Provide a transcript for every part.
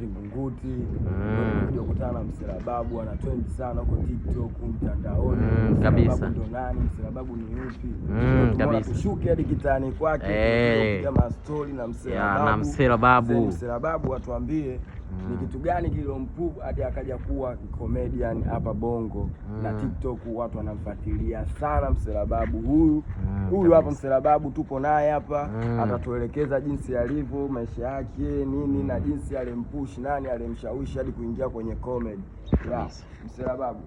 Vingunguti ndio kukutana na Mselababu, ana trend sana huko TikTok, mtandaoni. Kabisa. Ndo nani Mselababu ni yupi? Kabisa. Tushuke hadi kitani kwake kupiga mastori na Mselababu. Na Mselababu. Mselababu atuambie ni kitu gani kilomprove hadi akaja kuwa comedian hapa Bongo na TikTok watu wanamfuatilia sana Mselababu huyu hapa Mselababu tupo naye hapa atatuelekeza jinsi alivyo, maisha yake nini na jinsi alimpush nani alimshawishi hadi kuingia kwenye comedy. Mselababu,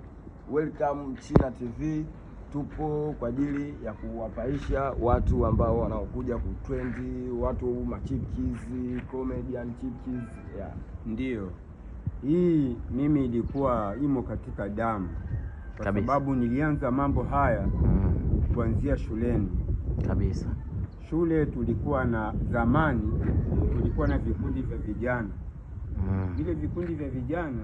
welcome China TV. Tupo kwa ajili ya kuwapaisha watu ambao wanaokuja kutrendi, watu machipkizi, comedian chipkizi. Ndio. Hii mimi ilikuwa imo katika damu. Kwa sababu nilianza mambo haya kuanzia shuleni. Kabisa. Shule tulikuwa na zamani, tulikuwa na vikundi vya vijana. Vile vikundi vya vijana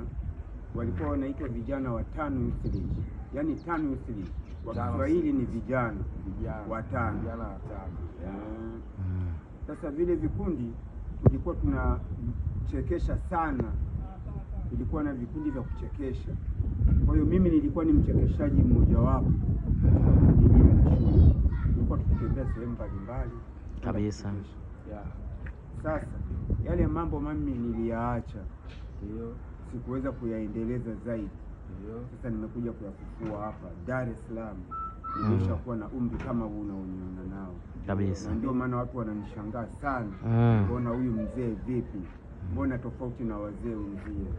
walikuwa wanaitwa vijana wa tano youth league. Yaani tano youth league. Kwa Kiswahili ni vijana watano. Sasa vile vikundi tulikuwa tunachekesha sana. Tulikuwa na vikundi vya kuchekesha. Kwa hiyo mimi nilikuwa ni mchekeshaji mmoja wapo. Tulikuwa tukitembea sehemu mbalimbali. Kabisa. Sasa yale mambo mimi niliyaacha. Sikuweza kuyaendeleza zaidi. Sasa nimekuja kuyafufua hapa Dar es Salaam. Nimeshakuwa na umri kama huu unaoniona nao. Kabisa. Na ndio maana watu wananishangaa sana. Mbona huyu mzee vipi? Mbona tofauti na wazee wengine?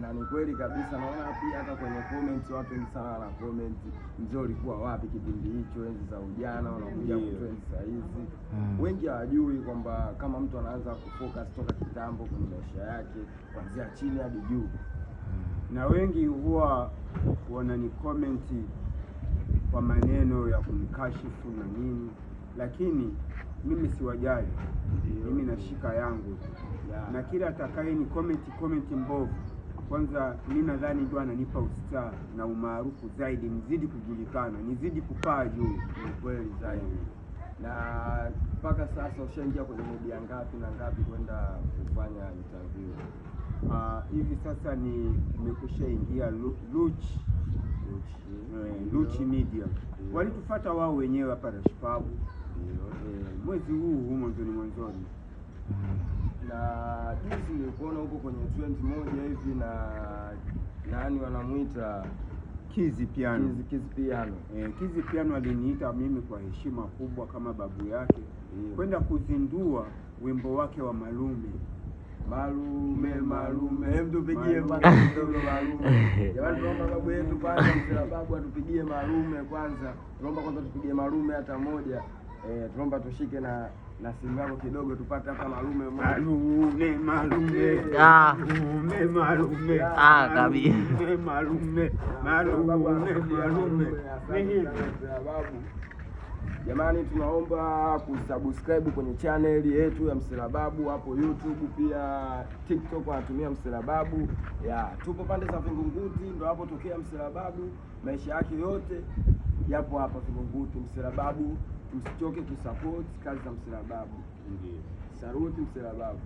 Na ni kweli kabisa, naona pia hata kwenye comments watu wengi sana wana comment, mzee ulikuwa wapi kipindi hicho, enzi za ujana, unakuja kutrend saa hizi. Wengi hawajui kwamba kama mtu anaanza kufocus toka kitambo kwenye maisha yake kuanzia chini hadi juu. Na wengi huwa wanani comment kwa maneno ya kumkashifu na nini, lakini mimi siwajali. Mimi nashika yangu. Na kila atakaye ni comment mbovu, kwanza mimi nadhani ndio ananipa ustaa na umaarufu zaidi, nizidi kujulikana, nizidi kupaa juu. Ni kweli zaidi. Na mpaka sasa ushaingia kwenye media ngapi na ngapi kwenda kufanya interview? Hivi sasa nimekushaingia Luchi Media. Walitufuata wao wenyewe hapa Rashpabu. Mwezi huu mwanzoni. Na jinsi nilikuona huko kwenye trend moja hivi na nani wanamuita Kizi Piano. Kizi Piano aliniita mimi kwa heshima kubwa kama babu yake kwenda kuzindua wimbo wake wa Malume. Hebu tupigie kwanza kidogo Malume. Jamani, tuomba babu yetu kwanza Mselababu atupigie Malume kwanza. Tuomba kwanza tupigie Malume hata moja. Tuomba tushike na simu yako kidogo tupate hata Malume. Mselababu. Jamani, tunaomba kusubscribe kwenye channel yetu ya Mselababu hapo YouTube, pia TikTok wanatumia Mselababu. Tupo pande za Vingunguti, ndo hapo tokea Mselababu. Maisha yake yote yapo hapa Vingunguti. Mselababu, msichoke kusupport kazi za Mselababu. Saruti Mselababu.